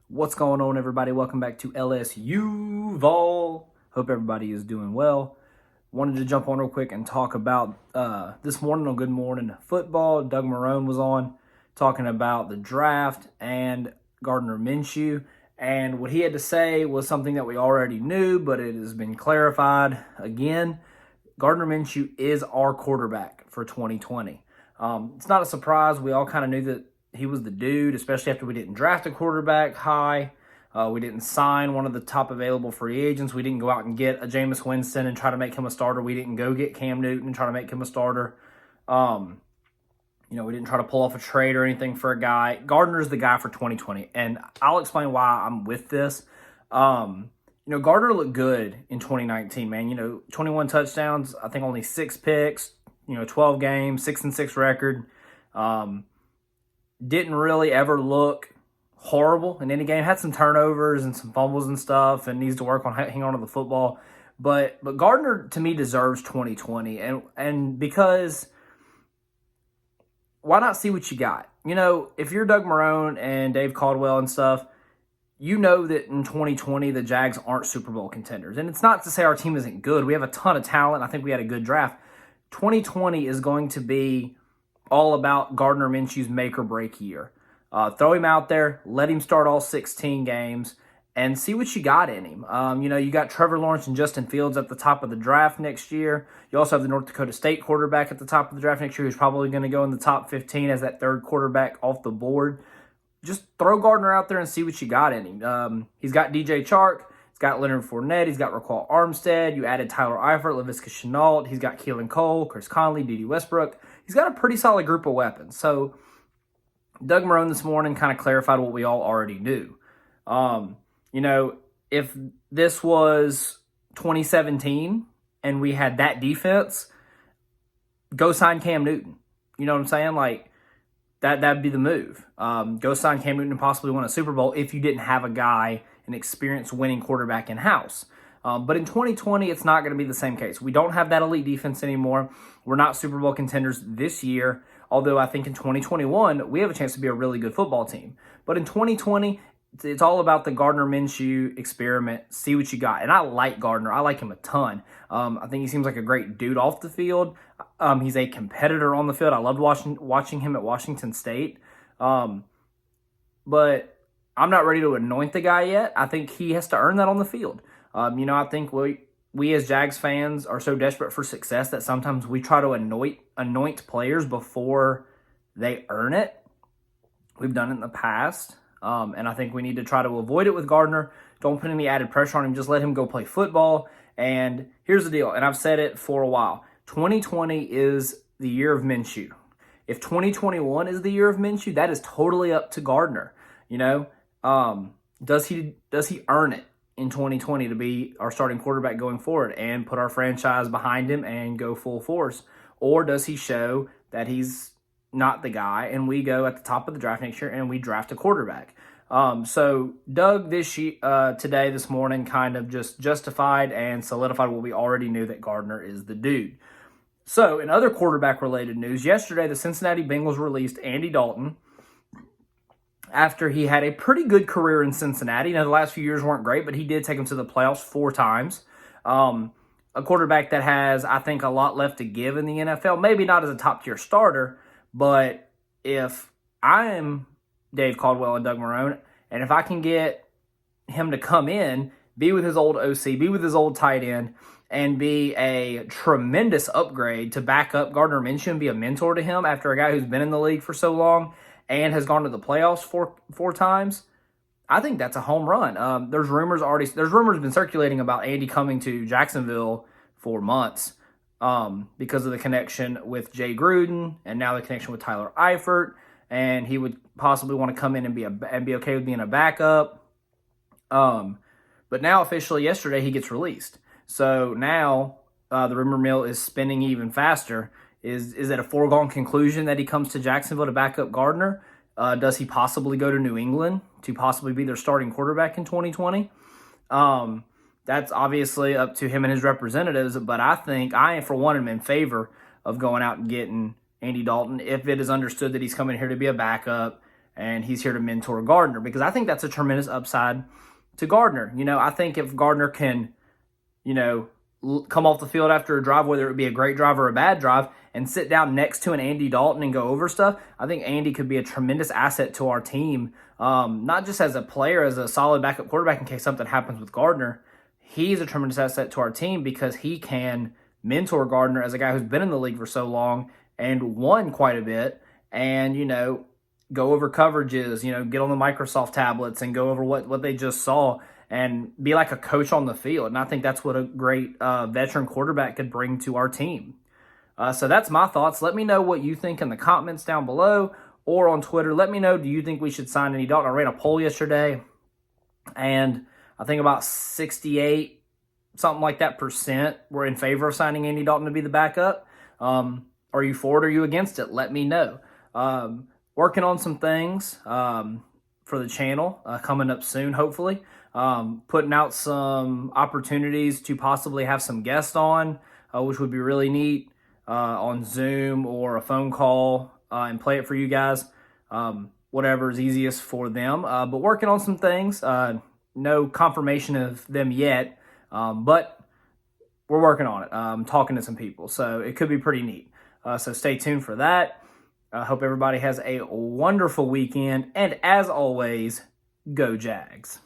What's going on, everybody? Welcome back to LSUUUVAL. Hope everybody is doing well. Wanted to jump on real quick and talk about this morning on Good Morning Football. Doug Marrone was on talking about the draft and Gardner Minshew. And what he had to say was something that we already knew, but it has been clarified again. Gardner Minshew is our quarterback for 2020. It's not a surprise. We all kind of knew that he was the dude, especially after we didn't draft a quarterback high. We didn't sign one of the top available free agents. We didn't go out and get a Jameis Winston and try to make him a starter. We didn't go get Cam Newton and try to make him a starter. We didn't try to pull off a trade or anything for a guy. Gardner's the guy for 2020, and I'll explain why I'm with this. Gardner looked good in 2019, man. 21 touchdowns, I think only 6 picks, 12 games, 6-6 record. Didn't really ever look horrible in any game. Had some turnovers and some fumbles and stuff, and needs to work on hanging on to the football. But Gardner, to me, deserves 2020, and because why not see what you got? If you're Doug Marrone and Dave Caldwell and stuff, you know that in 2020 the Jags aren't Super Bowl contenders, and it's not to say our team isn't good. We have a ton of talent. I think we had a good draft. 2020 is going to be all about Gardner Minshew's make or break year. Throw him out there, let him start all 16 games, and see what you got in him. You got Trevor Lawrence and Justin Fields at the top of the draft next year. You also have the North Dakota State quarterback at the top of the draft next year, who's probably going to go in the top 15 as that third quarterback off the board. Just throw Gardner out there and see what you got in him. He's got DJ Chark. He's got Leonard Fournette. He's got Raquel Armstead. You added Tyler Eifert, Laviska Shenault. He's got Keelan Cole, Chris Conley, D.D. Westbrook. He's got a pretty solid group of weapons. So Doug Marrone this morning kind of clarified what we all already knew. If this was 2017 and we had that defense, go sign Cam Newton. You know what I'm saying? Like, that'd be the move. Go sign Cam Newton and possibly win a Super Bowl if you didn't have a guy, an experienced winning quarterback in-house. But in 2020, it's not going to be the same case. We don't have that elite defense anymore. We're not Super Bowl contenders this year, although I think in 2021, we have a chance to be a really good football team. But in 2020, it's all about the Gardner Minshew experiment. See what you got. And I like Gardner. I like him a ton. I think he seems like a great dude off the field. He's a competitor on the field. I loved watching him at Washington State. But I'm not ready to anoint the guy yet. I think he has to earn that on the field. I think we as Jags fans are so desperate for success that sometimes we try to anoint players before they earn it. We've done it in the past. And I think we need to try to avoid it with Gardner. Don't put any added pressure on him. Just let him go play football. And here's the deal, and I've said it for a while. 2020 is the year of Minshew. If 2021 is the year of Minshew, that is totally up to Gardner. Does he earn it in 2020 to be our starting quarterback going forward and put our franchise behind him and go full force? Or does he show that he's not the guy and we go at the top of the draft next year and we draft a quarterback? So Doug this morning kind of just justified and solidified what we already knew, that Gardner is the dude. So in other quarterback related news, yesterday the Cincinnati Bengals released Andy Dalton after he had a pretty good career in Cincinnati. The last few years weren't great, but he did take him to the playoffs 4 times. A quarterback that has, I think, a lot left to give in the NFL. Maybe not as a top-tier starter, but if I am Dave Caldwell and Doug Marrone, and if I can get him to come in, be with his old OC, be with his old tight end, and be a tremendous upgrade to back up Gardner Minshew and be a mentor to him after a guy who's been in the league for so long and has gone to the playoffs four times, I think that's a home run. There's rumors been circulating about Andy coming to Jacksonville for months because of the connection with Jay Gruden and now the connection with Tyler Eifert, and he would possibly want to come in and be okay with being a backup. But now officially yesterday he gets released. So now the rumor mill is spinning even faster. Is it a foregone conclusion that he comes to Jacksonville to back up Gardner? Does he possibly go to New England to possibly be their starting quarterback in 2020? That's obviously up to him and his representatives, but I think I, for one, am in favor of going out and getting Andy Dalton if it is understood that he's coming here to be a backup and he's here to mentor Gardner, because I think that's a tremendous upside to Gardner. I think if Gardner can, come off the field after a drive, whether it be a great drive or a bad drive, and sit down next to an Andy Dalton and go over stuff, I think Andy could be a tremendous asset to our team, not just as a player, as a solid backup quarterback in case something happens with Gardner. He's a tremendous asset to our team because he can mentor Gardner as a guy who's been in the league for so long and won quite a bit, and, go over coverages, get on the Microsoft tablets and go over what they just saw and be like a coach on the field. And I think that's what a great veteran quarterback could bring to our team. So that's my thoughts. Let me know what you think in the comments down below or on Twitter. Let me know, do you think we should sign Andy Dalton? I ran a poll yesterday, and I think about 68, something like that, % were in favor of signing Andy Dalton to be the backup. Are you for it or are you against it? Let me know. Working on some things for the channel coming up soon, hopefully. Putting out some opportunities to possibly have some guests on, which would be really neat, on Zoom or a phone call, and play it for you guys, whatever is easiest for them. But working on some things, no confirmation of them yet, but we're working on it, talking to some people, so it could be pretty neat. So stay tuned for that. I hope everybody has a wonderful weekend, and as always, go Jags.